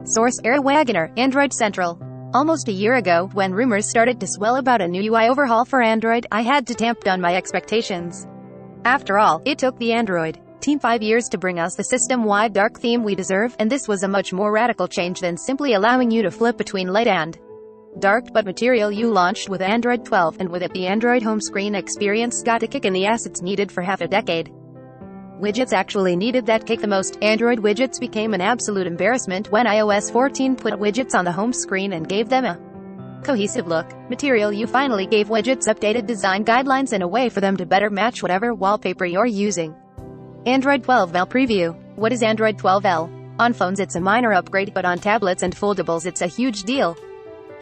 Source: Eric Wagoner, Android Central. Almost a year ago, when rumors started to swell about a new UI overhaul for Android, I had to tamp down my expectations. After all, it took the Android team 5 years to bring us the system-wide dark theme we deserve, and this was a much more radical change than simply allowing you to flip between light and dark. But Material You launched with Android 12, and with it the Android home screen experience got a kick in the ass it's needed for half a decade. Widgets actually needed that kick the most. Android widgets became an absolute embarrassment when iOS 14 put widgets on the home screen and gave them a cohesive look. Material You finally gave widgets updated design guidelines and a way for them to better match whatever wallpaper you're using. Android 12L preview. What is Android 12L? On phones it's a minor upgrade, but on tablets and foldables it's a huge deal.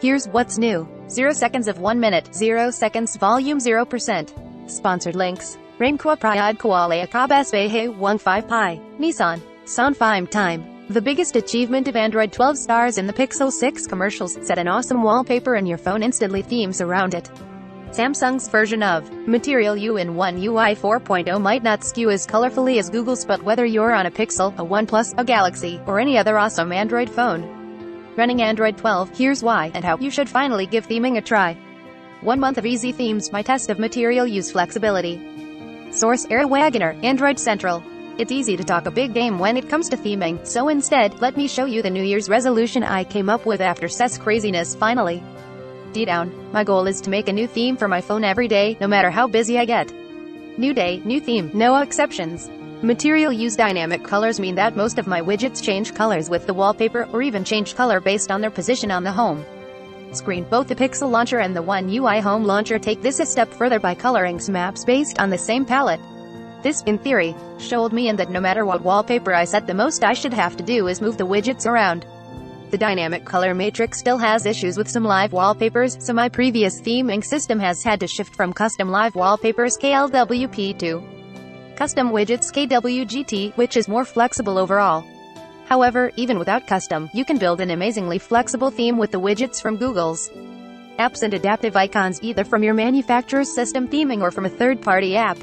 Here's what's new. 0 seconds of 1 minute, 0 seconds volume 0%. Sponsored links. Rainqua Prayad Kuala Kabas Behe 15 Pi. Nissan. Sonfime Time. The biggest achievement of Android 12 stars in the Pixel 6 commercials. Set an awesome wallpaper and your phone instantly themes around it. Samsung's version of Material You in One UI 4.0 might not skew as colorfully as Google's, but whether you're on a Pixel, a OnePlus, a Galaxy, or any other awesome Android phone running Android 12, here's why and how you should finally give theming a try. 1 month of easy themes, my test of Material You's flexibility. Source: Eric Wagoner, Android Central. It's easy to talk a big game when it comes to theming, so instead, let me show you the New Year's resolution I came up with after CES craziness finally died down. My goal is to make a new theme for my phone every day, no matter how busy I get. New day, new theme, no exceptions. Material You's dynamic colors mean that most of my widgets change colors with the wallpaper, or even change color based on their position on the home screen. Both the Pixel Launcher and the One UI Home Launcher take this a step further by coloring some apps based on the same palette. This, in theory, showed me in that no matter what wallpaper I set, the most I should have to do is move the widgets around. The dynamic color matrix still has issues with some live wallpapers, so my previous theming system has had to shift from custom live wallpapers KLWP to custom widgets KWGT, which is more flexible overall. However, even without custom, you can build an amazingly flexible theme with the widgets from Google's apps and adaptive icons, either from your manufacturer's system theming or from a third-party app.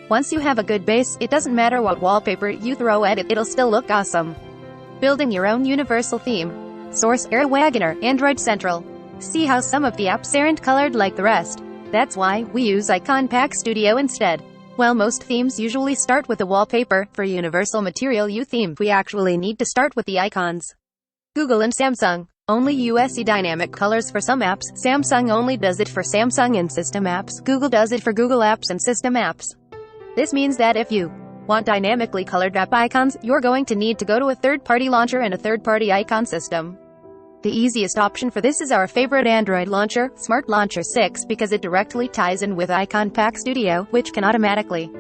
Once you have a good base, it doesn't matter what wallpaper you throw at it, it'll still look awesome. Building your own universal theme. Source: Eric Wagoner, Android Central. See how some of the apps aren't colored like the rest? That's why we use Icon Pack Studio instead. While most themes usually start with a wallpaper, for Universal Material You theme, we actually need to start with the icons. Google and Samsung. Only USE dynamic colors for some apps. Samsung only does it for Samsung and system apps. Google does it for Google apps and system apps. This means that if you want dynamically colored app icons, you're going to need to go to a third-party launcher and a third-party icon system. The easiest option for this is our favorite Android launcher, Smart Launcher 6, because it directly ties in with Icon Pack Studio, which can automatically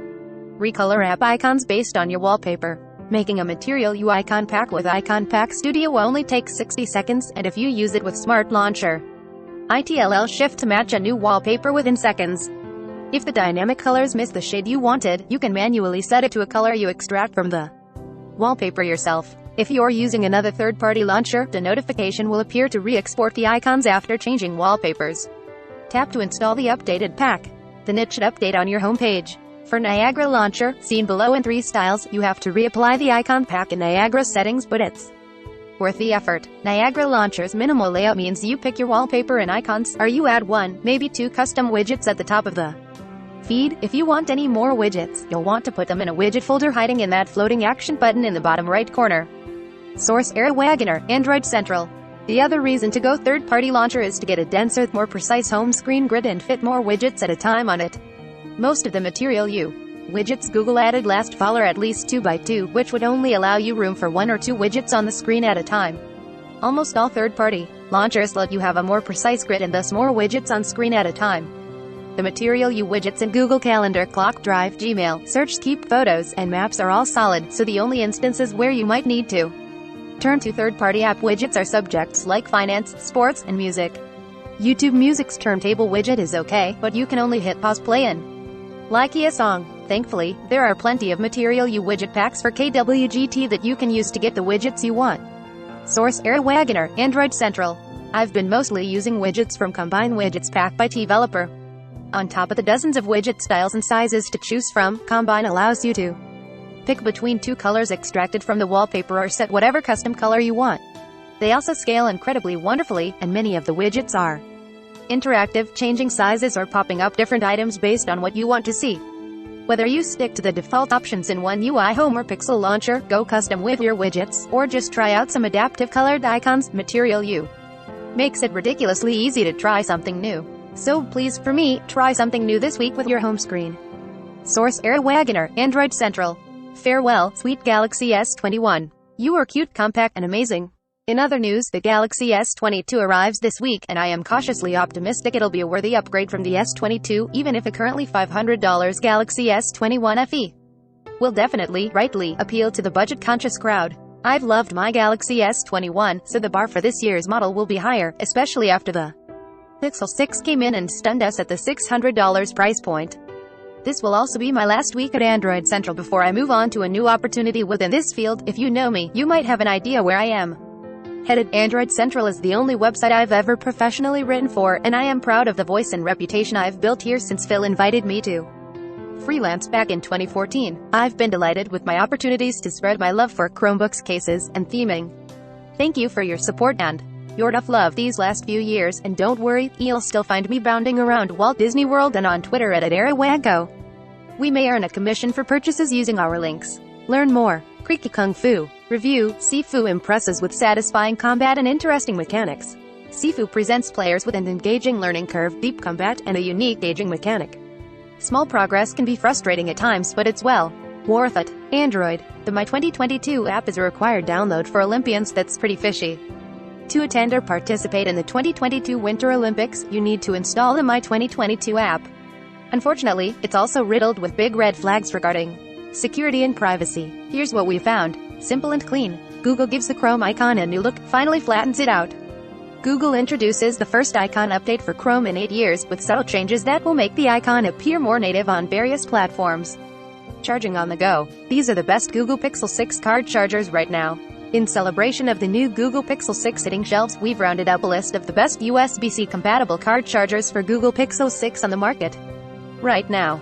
recolor app icons based on your wallpaper. Making a Material You icon pack with Icon Pack Studio only takes 60 seconds, and if you use it with Smart Launcher, ITLL shift to match a new wallpaper within seconds. If the dynamic colors miss the shade you wanted, you can manually set it to a color you extract from the wallpaper yourself. If you're using another third-party launcher, the notification will appear to re-export the icons after changing wallpapers. Tap to install the updated pack. Then it should update on your homepage. For Niagara Launcher, seen below in 3 styles, you have to reapply the icon pack in Niagara settings, but it's worth the effort. Niagara Launcher's minimal layout means you pick your wallpaper and icons, or you add 1, maybe 2 custom widgets at the top of the feed. If you want any more widgets, you'll want to put them in a widget folder hiding in that floating action button in the bottom right corner. Source: Eric Wagoner, Android Central. The other reason to go third-party launcher is to get a denser, more precise home screen grid and fit more widgets at a time on it. Most of the Material You widgets Google added last fall are at least 2x2, which would only allow you room for 1 or 2 widgets on the screen at a time. Almost all third-party launchers let you have a more precise grid and thus more widgets on screen at a time. The Material You widgets in Google Calendar, Clock, Drive, Gmail, Search, Keep, Photos, and Maps are all solid, so the only instances where you might need to turn to third-party app widgets are subjects like finance, sports, and music. YouTube Music's turntable widget is okay, but you can only hit pause play and like a song. Thankfully, there are plenty of Material You widget packs for KWGT that you can use to get the widgets you want. Source: Eric Wagoner, Android Central. I've been mostly using widgets from Combine Widgets Pack by Developer. On top of the dozens of widget styles and sizes to choose from, Combine allows you to pick between 2 colors extracted from the wallpaper or set whatever custom color you want. They also scale incredibly wonderfully, and many of the widgets are interactive, changing sizes or popping up different items based on what you want to see. Whether you stick to the default options in One UI Home or Pixel Launcher, go custom with your widgets, or just try out some adaptive colored icons, Material You makes it ridiculously easy to try something new. So please, for me, try something new this week with your home screen. Source: AirWagoner, Android Central. Farewell, sweet Galaxy S21. You are cute, compact, and amazing. In other news, the Galaxy S22 arrives this week, and I am cautiously optimistic it'll be a worthy upgrade from the S22, even if a currently $500 Galaxy S21 FE will definitely, rightly, appeal to the budget-conscious crowd. I've loved my Galaxy S21, so the bar for this year's model will be higher, especially after the Pixel 6 came in and stunned us at the $600 price point. This will also be my last week at Android Central before I move on to a new opportunity within this field. If you know me, you might have an idea where I am headed. Android Central is the only website I've ever professionally written for, and I am proud of the voice and reputation I've built here since Phil invited me to freelance back in 2014. I've been delighted with my opportunities to spread my love for Chromebooks, cases, and theming. Thank you for your support and your tough love these last few years, and don't worry, you'll still find me bounding around Walt Disney World and on Twitter at @AirWago. We may earn a commission for purchases using our links. Learn more. Creaky Kung Fu. Review: Sifu impresses with satisfying combat and interesting mechanics. Sifu presents players with an engaging learning curve, deep combat, and a unique aging mechanic. Small progress can be frustrating at times, but it's well worth it. Android. The My 2022 app is a required download for Olympians. That's pretty fishy. To attend or participate in the 2022 Winter Olympics, you need to install the My 2022 app. Unfortunately, it's also riddled with big red flags regarding security and privacy. Here's what we found. Simple and clean. Google gives the Chrome icon a new look, finally flattens it out. Google introduces the first icon update for Chrome in 8 years, with subtle changes that will make the icon appear more native on various platforms. Charging on the go. These are the best Google Pixel 6 card chargers right now. In celebration of the new Google Pixel 6 hitting shelves, we've rounded up a list of the best USB-C compatible card chargers for Google Pixel 6 on the market right now.